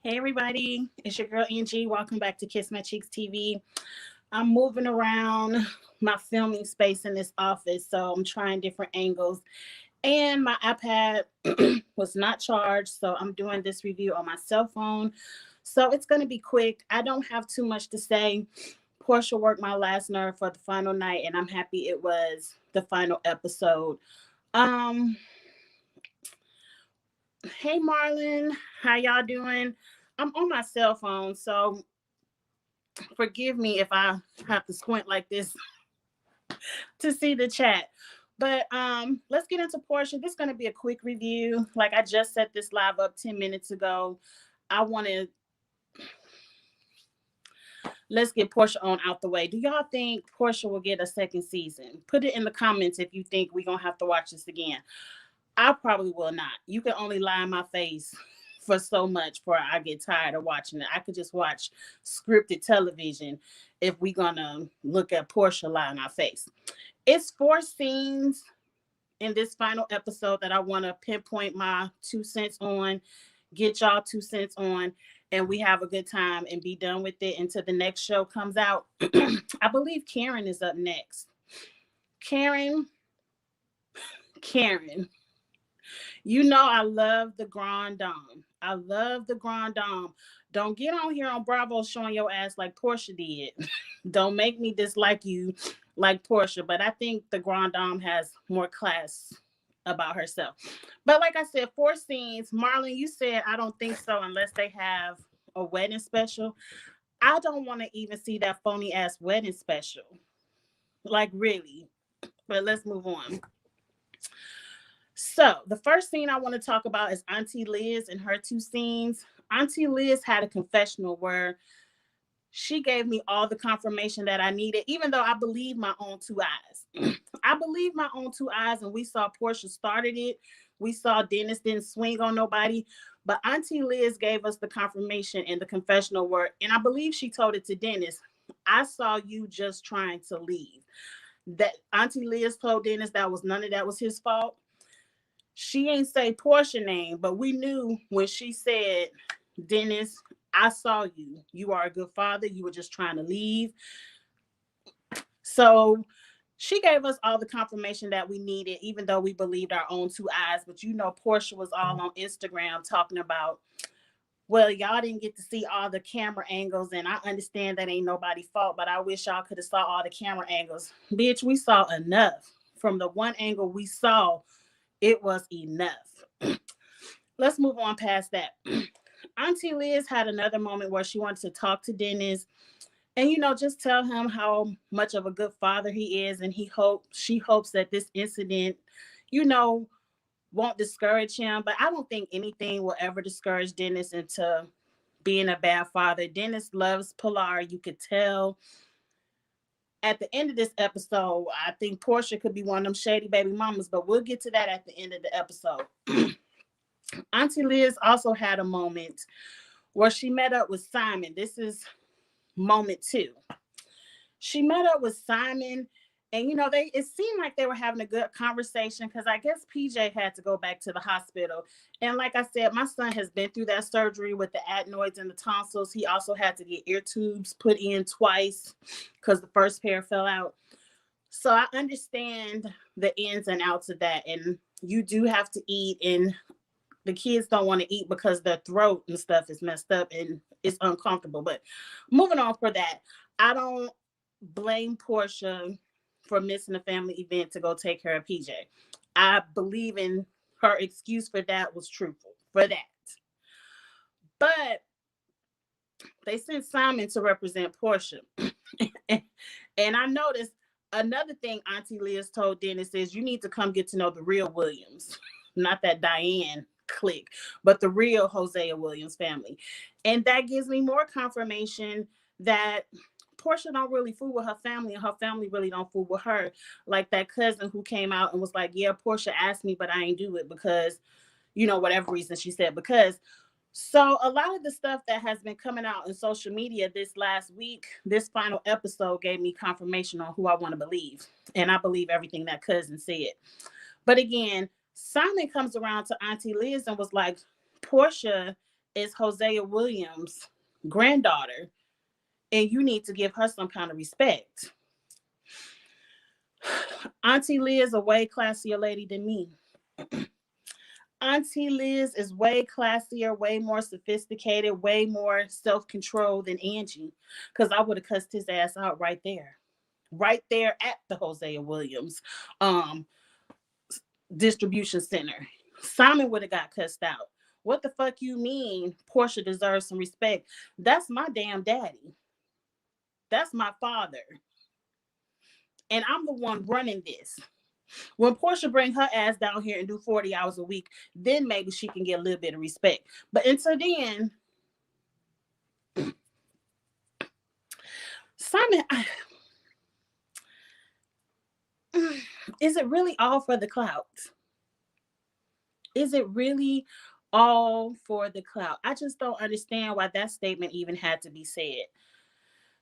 Hey everybody, it's your girl Angie. Welcome back to Kiss My Cheeks TV. I'm moving around my filming space in this office, so I'm trying different angles. And my iPad was not charged, so I'm doing this review on my cell phone. So it's going to be quick. I don't have too much to say. Porsha worked my last nerve for the final night, and I'm happy it was the final episode. Um, hey Marlon, how y'all doing? I'm on my cell phone, so forgive me if I have to squint like this to see the chat. But let's get into Porsha. This is going to be a quick review. Like I just set this live up 10 minutes ago. I wanted Let's get Porsha on out the way. Do y'all think Porsha will get a second season? Put it in the comments if you think we're going to have to watch this again. I probably will not. You can only lie in my face for so much before I get tired of watching it. I could just watch scripted television if we're going to look at Porsha lie in our face. It's 4 scenes in this final episode that I want to pinpoint my 2 cents on, get y'all 2 cents on, and we have a good time and be done with it until the next show comes out. I believe Karen is up next. Karen, you know I love the Grand Dame. I love the Grand Dame. Don't get on here on Bravo showing your ass like Porsha did. Don't make me dislike you like Porsha, but I think the Grand Dame has more class about herself. But like I said, 4 scenes. Marlon, you said I don't think so unless they have a wedding special. I don't want to even see that phony ass wedding special. Like really. But let's move on. So the first scene I want to talk about is Auntie Liz and her 2 scenes. Auntie Liz had a confessional where she gave me all the confirmation that I needed, even though I believe my own 2 eyes. I believe my own 2 eyes, and we saw Porsha started it. We saw Dennis didn't swing on nobody, but Auntie Liz gave us the confirmation in the confessional word, and I believe she told it to Dennis. I saw you just trying to leave. That Auntie Liz told Dennis that was none of that was his fault. She ain't say Porsha name, but we knew when she said, Dennis, I saw you. You are a good father. You were just trying to leave. So she gave us all the confirmation that we needed, even though we believed our own 2 eyes. But you know, Porsha was all on Instagram talking about, well, y'all didn't get to see all the camera angles, and I understand that ain't nobody's fault, but I wish y'all could have saw all the camera angles. Bitch, we saw enough. From the one angle we saw, it was enough. Let's move on past that. Auntie Liz had another moment where she wanted to talk to Dennis and, you know, just tell him how much of a good father he is. And she hopes that this incident, you know, won't discourage him. But I don't think anything will ever discourage Dennis into being a bad father. Dennis loves Pilar. You could tell. At the end of this episode, I think Porsha could be one of them shady baby mamas, but we'll get to that at the end of the episode. Auntie Liz also had a moment where she met up with Simon. This is moment 2. She met up with Simon, and you know, it seemed like they were having a good conversation because I guess PJ had to go back to the hospital. And like I said, my son has been through that surgery with the adenoids and the tonsils. He also had to get ear tubes put in twice because the first pair fell out. So I understand the ins and outs of that. And you do have to eat, and the kids don't want to eat because their throat and stuff is messed up and it's uncomfortable. But moving on for that, I don't blame Porsha for missing a family event to go take care of PJ. I believe in her excuse for that was truthful for that. But they sent Simon to represent Porsha. And I noticed another thing Auntie Liz told Dennis is you need to come get to know the real Williams, not that Diane clique, but the real Hosea Williams family. And that gives me more confirmation that Porsha don't really fool with her family, and her family really don't fool with her. Like that cousin who came out and was like, yeah, Porsha asked me, but I ain't do it because, you know, whatever reason she said, because. So a lot of the stuff that has been coming out in social media this last week, this final episode gave me confirmation on who I want to believe. And I believe everything that cousin said. But again, Simon comes around to Auntie Liz and was like, Porsha is Hosea Williams' granddaughter, and you need to give her some kind of respect. Auntie Liz a way classier lady than me. Auntie Liz is way classier, way more sophisticated, way more self-controlled than Angie. Because I would have cussed his ass out right there. Right there at the Hosea Williams um distribution center. Simon would have got cussed out. What the fuck you mean Porsha deserves some respect? That's my damn daddy. That's my father. And I'm the one running this. When Porsha bring her ass down here and do 40 hours a week, then maybe she can get a little bit of respect. But until then, Simon, is it really all for the clout? Is it really all for the clout? I just don't understand why that statement even had to be said.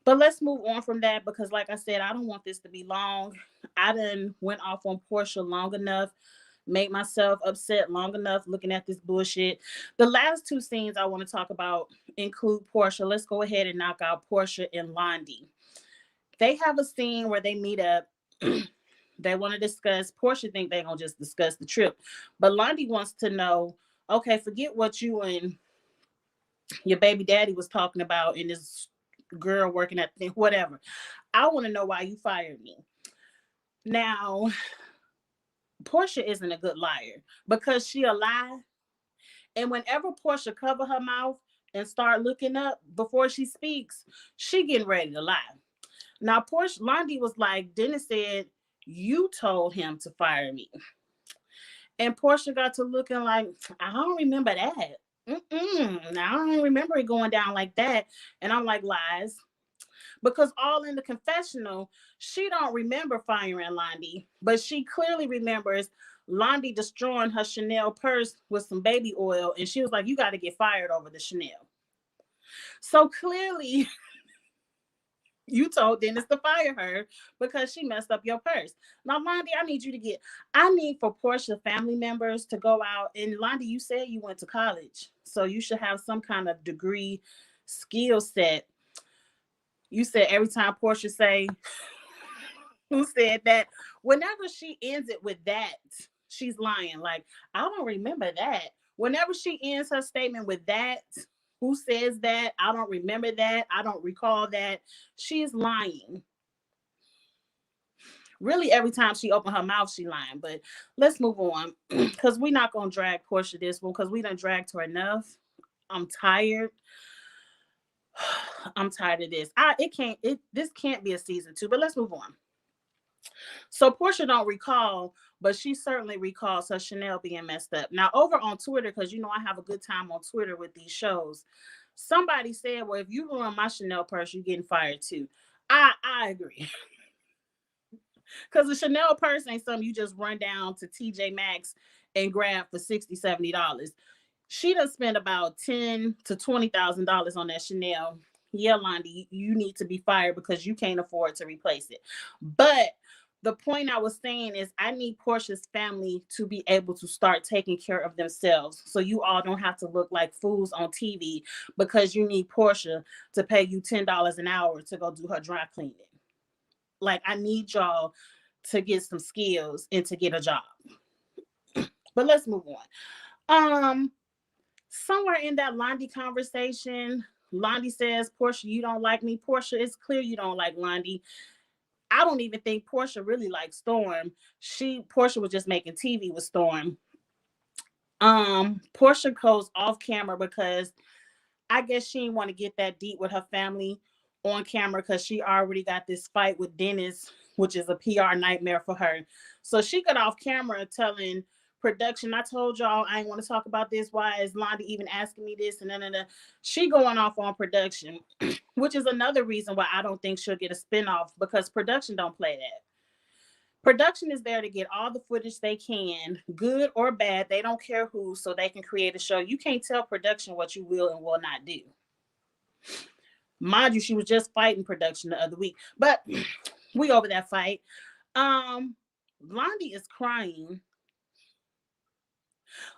But let's move on from that because, like I said, I don't want this to be long. I done went off on Porsha long enough, made myself upset long enough looking at this bullshit. The last two scenes I want to talk about include Porsha. Let's go ahead and knock out Porsha and Londi. They have a scene where they meet up. They want to discuss. Porsha think they're going to just discuss the trip. But Londi wants to know, okay, forget what you and your baby daddy was talking about in this girl working at the thing, whatever. I want to know why you fired me. Now, Porsha isn't a good liar because she'll lie. And whenever Porsha cover her mouth and start looking up before she speaks, she getting ready to lie. Now, Porsha, Londi was like, Dennis said, you told him to fire me. And Porsha got to looking like, I don't remember that. I don't remember it going down like that. And I'm like, lies. Because all in the confessional, she don't remember firing Londi, but she clearly remembers Londi destroying her Chanel purse with some baby oil. And she was like, you got to get fired over the Chanel. So clearly, you told Dennis to fire her because she messed up your purse. Now, Londi, I need for Porsha family members to go out. And Londi, you said you went to college, so you should have some kind of degree, skill set. You said every time Porsha say, who said that? Whenever she ends it with that, she's lying. Like, I don't remember that. Whenever she ends her statement with that, who says that? I don't remember that. I don't recall that. She's lying. Really, every time she opened her mouth, she lying. But let's move on because we're not gonna drag Porsha this one because we done dragged her enough. I'm tired. I'm tired of this. This can't be a season 2. But let's move on. So Porsha don't recall, but she certainly recalls her Chanel being messed up. Now over on Twitter, because you know I have a good time on Twitter with these shows. Somebody said, "Well, if you ruin my Chanel purse, you're getting fired too." I agree. Because the Chanel purse ain't something you just run down to TJ Maxx and grab for $60, $70. She done spent about $10,000 to $20,000 on that Chanel. Yeah, Londi, you need to be fired because you can't afford to replace it. But the point I was saying is I need Porsha's family to be able to start taking care of themselves. So you all don't have to look like fools on TV because you need Porsha to pay you $10 an hour to go do her dry cleaning. Like, I need y'all to get some skills and to get a job. But let's move on. Somewhere in that Londi conversation, Londi says, Porsha, you don't like me. Porsha, it's clear you don't like Londi. I don't even think Porsha really likes Storm. Porsha was just making TV with Storm. Porsha goes off camera because I guess she didn't want to get that deep with her family on camera because she already got this fight with Dennis, which is a PR nightmare for her. So she got off camera telling production, I told y'all I ain't want to talk about this. Why is Londi even asking me this? And then she going off on production, which is another reason why I don't think she'll get a spinoff because production don't play that. Production is there to get all the footage they can, good or bad. They don't care who, so they can create a show. You can't tell production what you will and will not do. Mind you, she was just fighting production the other week, but we over that fight. Londi is crying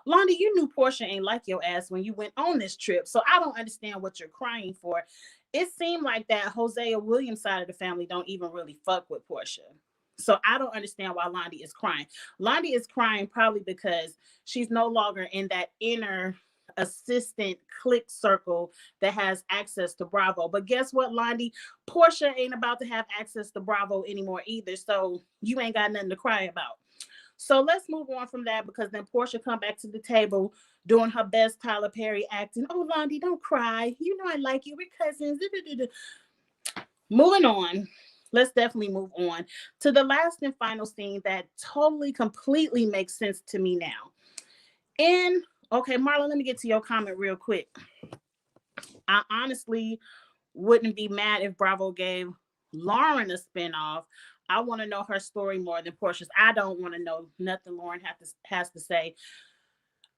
Lonnie, you knew Porsha ain't like your ass when you went on this trip, so I don't understand what you're crying for. It seemed like that Hosea Williams side of the family don't even really fuck with Porsha. So I don't understand why Lonnie is crying. Lonnie is crying probably because she's no longer in that inner assistant click circle that has access to Bravo. But guess what, Lonnie? Porsha ain't about to have access to Bravo anymore either. So you ain't got nothing to cry about. So let's move on from that because then Porsha come back to the table doing her best Tyler Perry acting. Oh, Lonnie, don't cry. You know I like you. We're cousins. Moving on. Let's definitely move on to the last and final scene that totally, completely makes sense to me now. And okay, Marlon, let me get to your comment real quick. I honestly wouldn't be mad if Bravo gave Lauren a spinoff. I want to know her story more than Porsha's. I don't want to know nothing Lauren has to say.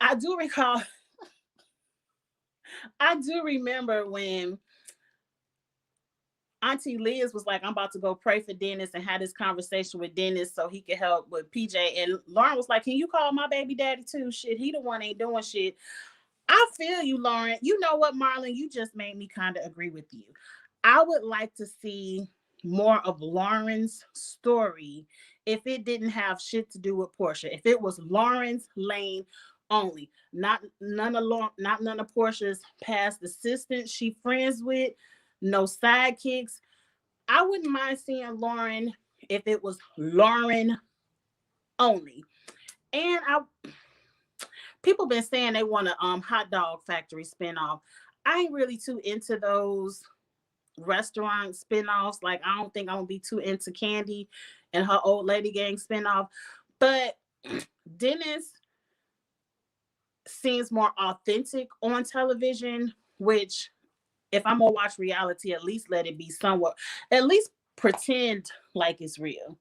I do recall, I do remember when Auntie Liz was like, I'm about to go pray for Dennis and had this conversation with Dennis so he could help with PJ. And Lauren was like, can you call my baby daddy too? Shit, he the one ain't doing shit. I feel you, Lauren. You know what, Marlon? You just made me kind of agree with you. I would like to see more of Lauren's story if it didn't have shit to do with Porsha. If it was Lauren's lane only, not none of Porsha's past assistants she friends with, no sidekicks. I wouldn't mind seeing Lauren if it was Lauren only. And I people been saying they want a hot dog factory spinoff. I ain't really too into those restaurant spinoffs. Like I don't think I'm gonna be too into Candy and her old lady gang spinoff. But Dennis seems more authentic on television, which if I'm gonna watch reality, at least let it be somewhat, at least pretend like it's real.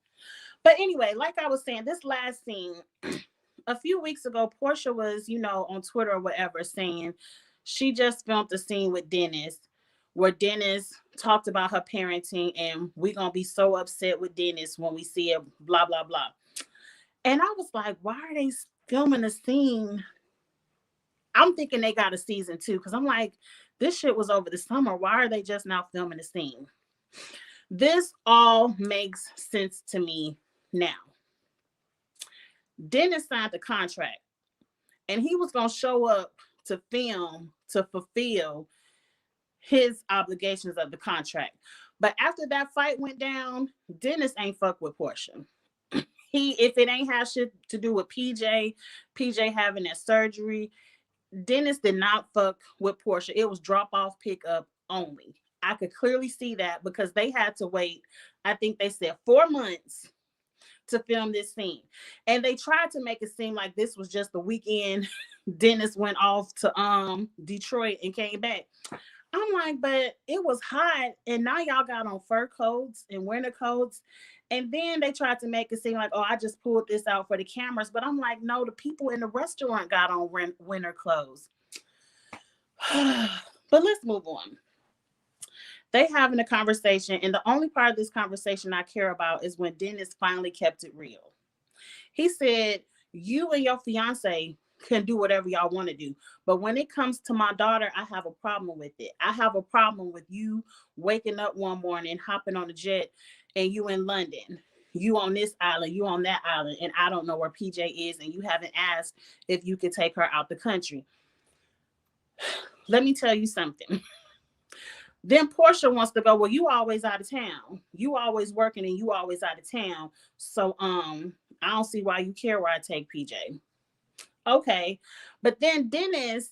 But anyway, like I was saying, this last scene, a few weeks ago, Porsha was, on Twitter or whatever, saying she just filmed a scene with Dennis where Dennis talked about her parenting and we're going to be so upset with Dennis when we see it, blah, blah, blah. And I was like, why are they filming a scene? I'm thinking they got a season 2 because I'm like, this shit was over the summer. Why are they just now filming a scene? This all makes sense to me now. Dennis signed the contract and he was going to show up to film to fulfill his obligations of the contract. But after that fight went down, Dennis ain't fuck with Porsha. If it ain't have shit to do with PJ having that surgery, Dennis did not fuck with Porsha. It was drop off, pick up only. I could clearly see that because they had to wait, I think they said 4 months to film this scene. And they tried to make it seem like this was just the weekend Dennis went off to Detroit and came back. I'm like, but it was hot and now y'all got on fur coats and winter coats. And then they tried to make it seem like, oh, I just pulled this out for the cameras. But I'm like, no, the people in the restaurant got on winter clothes. But let's move on. They having a conversation, and the only part of this conversation I care about is when Dennis finally kept it real. He said, you and your fiance can do whatever y'all want to do. But when it comes to my daughter, I have a problem with it. I have a problem with you waking up one morning, hopping on a jet, and you in London. You on this island, you on that island, and I don't know where PJ is, and you haven't asked if you could take her out the country. Let me tell you something. Then Porsha wants to go, well, you always out of town. You always working and you always out of town. So I don't see why you care where I take PJ. Okay. But then Dennis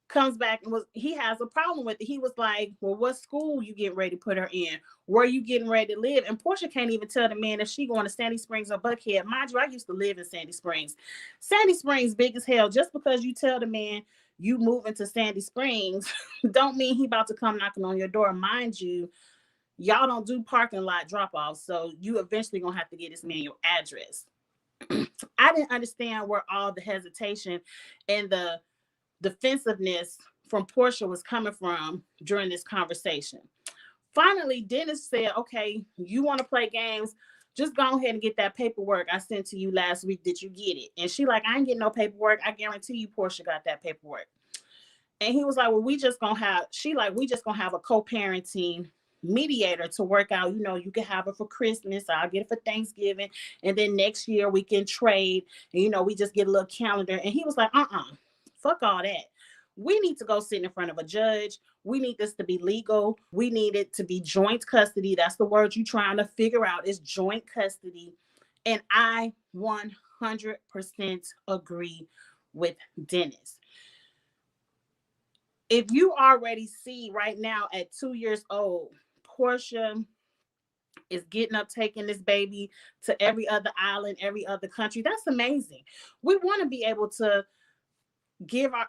comes back and he has a problem with it. He was like, well, what school you getting ready to put her in? Where you getting ready to live? And Porsha can't even tell the man if she going to Sandy Springs or Buckhead. Mind you, I used to live in Sandy Springs. Sandy Springs big as hell. Just because you tell the man you moving to Sandy Springs don't mean he about to come knocking on your door. Mind you, y'all don't do parking lot drop-offs, so you eventually gonna have to get this man your address. I didn't understand where all the hesitation and the defensiveness from Porsha was coming from during this conversation. Finally, Dennis said, okay, you want to play games? Just go ahead and get that paperwork I sent to you last week. Did you get it? And she like, I ain't getting no paperwork. I guarantee you Porsha got that paperwork. And he was like, well, we just gonna have, she like, we just gonna have a co-parenting mediator to work out. You know, you can have it for Christmas, I'll get it for Thanksgiving, and then next year we can trade. And, you know, we just get a little calendar. And he was like, fuck all that. We need to go sit in front of a judge. We need this to be legal. We need it to be joint custody. That's the word you're trying to figure out, is joint custody. And I 100% agree with Dennis. If you already see right now at 2 years old, Porsha is getting up, taking this baby to every other island, every other country. That's amazing. We want to be able to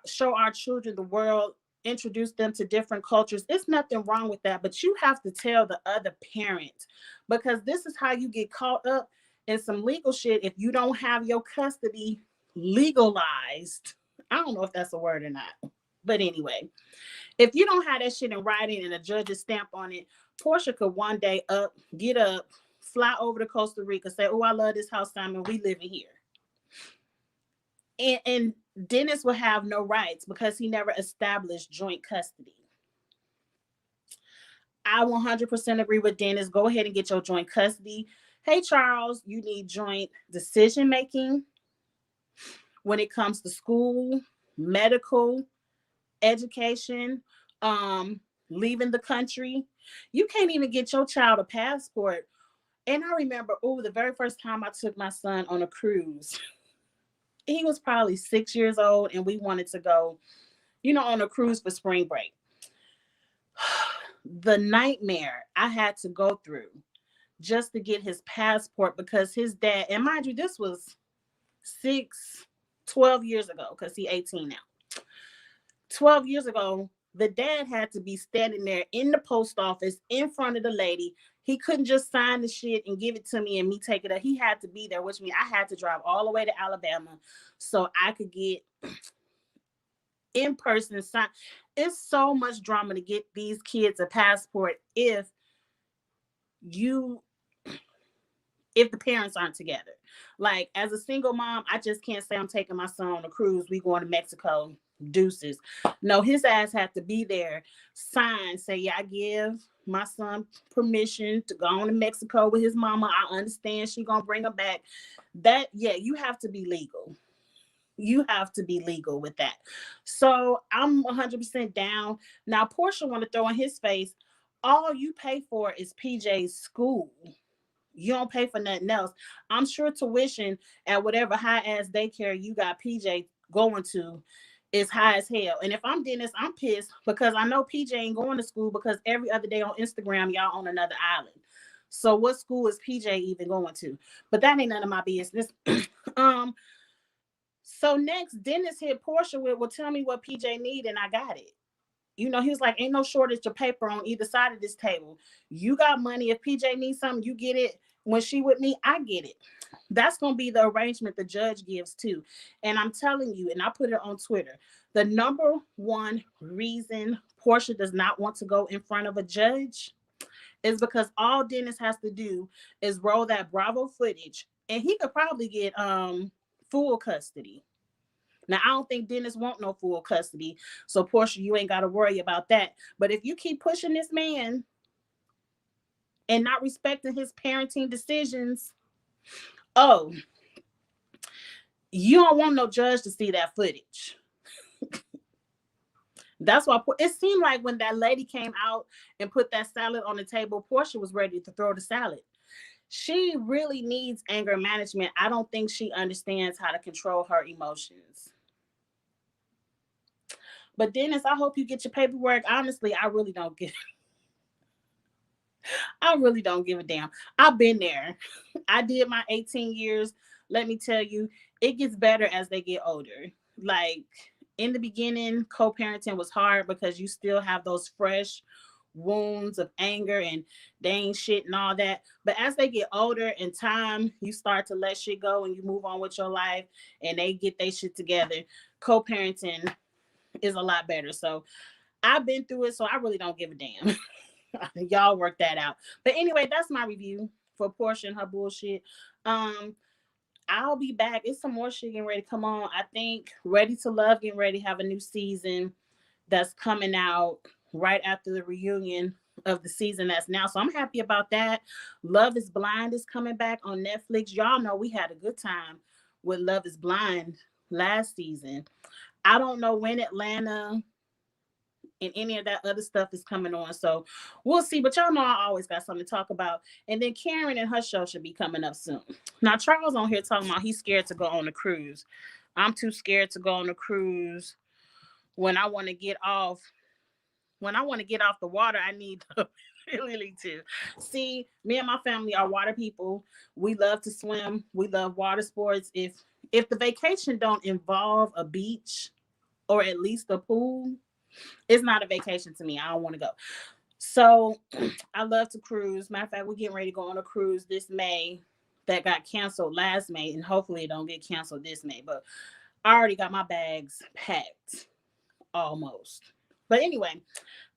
show our children the world, introduce them to different cultures. It's nothing wrong with that, but you have to tell the other parent, because this is how you get caught up in some legal shit if you don't have your custody legalized. I don't know if that's a word or not, but anyway, if you don't have that shit in writing and a judge's stamp on it, Porsha could one day get up, fly over to Costa Rica, say, oh, I love this house, Simon, we live in here. And Dennis will have no rights because he never established joint custody. I 100% agree with Dennis. Go ahead and get your joint custody. Hey, Charles, you need joint decision making when it comes to school, medical, education, leaving the country. You can't even get your child a passport. And I remember, the very first time I took my son on a cruise, he was probably 6 years old, and we wanted to go, on a cruise for spring break. The nightmare I had to go through just to get his passport, because his dad, and mind you, this was 12 years ago, because he's 18 now. 12 years ago, the dad had to be standing there in the post office in front of the lady. He couldn't just sign the shit and give it to me and me take it up. He had to be there, which means I had to drive all the way to Alabama so I could get in person sign. It's so much drama to get these kids a passport if the parents aren't together. Like, as a single mom, I just can't say I'm taking my son on a cruise, we going to Mexico, deuces. No, his ass had to be there, sign, say, yeah, I give my son permission to go on to Mexico with his mama. I understand she gonna bring him back. That, yeah, you have to be legal. You have to be legal with that. So I'm 100% down. Now, Porsha want to throw in his face, all you pay for is PJ's school. You don't pay for nothing else. I'm sure tuition at whatever high ass daycare you got PJ going to is high as hell. And if I'm Dennis, I'm pissed because I know PJ ain't going to school, because every other day on Instagram, y'all on another island. So what school is PJ even going to? But that ain't none of my business. So next, Dennis hit Porsha with, well, tell me what PJ need, and I got it. He was like, ain't no shortage of paper on either side of this table. You got money. If PJ needs something, you get it. When she with me, I get it. That's going to be the arrangement the judge gives too. And I'm telling you, and I put it on Twitter, the number one reason Porsha does not want to go in front of a judge is because all Dennis has to do is roll that Bravo footage, and he could probably get full custody. Now, I don't think Dennis want no full custody. So, Porsha, you ain't got to worry about that. But if you keep pushing this man and not respecting his parenting decisions, you don't want no judge to see that footage. That's why it seemed like when that lady came out and put that salad on the table, Porsha was ready to throw the salad. She really needs anger management. I don't think she understands how to control her emotions. But Dennis, I hope you get your paperwork. Honestly, I really don't give a damn. I've been there. I did my 18 years. Let me tell you, it gets better as they get older. Like, in the beginning, co-parenting was hard because you still have those fresh wounds of anger and they ain't shit and all that. But as they get older, in time, you start to let shit go and you move on with your life and they get their shit together. Co-parenting is a lot better. So I've been through it, so I really don't give a damn. Y'all work that out. But anyway, that's my review for Porsha and her bullshit. Um, I'll be back. It's some more shit getting ready to come on. I think Ready to Love getting ready to have a new season that's coming out right after the reunion of the season that's now. So I'm happy about that. Love is Blind is coming back on Netflix. Y'all know we had a good time with Love is Blind last season. I don't know when Atlanta and any of that other stuff is coming on. So we'll see. But y'all know I always got something to talk about. And then Karen and her show should be coming up soon. Now Charles on here talking about he's scared to go on a cruise. I'm too scared to go on a cruise. When I want to get off, when I want to get off the water, I need to really to see. Me and my family are water people. We love to swim. We love water sports. If the vacation don't involve a beach or at least a pool, it's not a vacation to me. I don't want to go. So I love to cruise. Matter of fact, we're getting ready to go on a cruise this May that got canceled last May, and hopefully it don't get canceled this May. But I already got my bags packed almost. But anyway,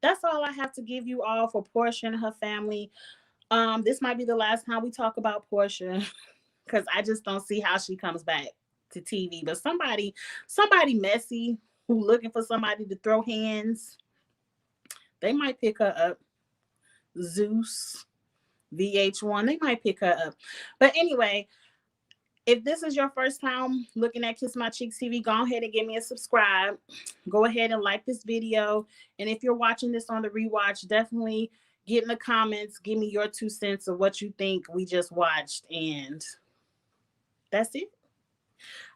that's all I have to give you all for Porsha and her family. This might be the last time we talk about Porsha because I just don't see how she comes back to TV. But somebody messy who looking for somebody to throw hands, they might pick her up. Zeus, VH1, they might pick her up. But anyway, if this is your first time looking at Kiss My Cheeks TV, go ahead and give me a subscribe. Go ahead and like this video. And if you're watching this on the rewatch, definitely get in the comments. Give me your 2 cents of what you think we just watched. And that's it.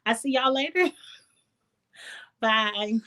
I see y'all later. Bye.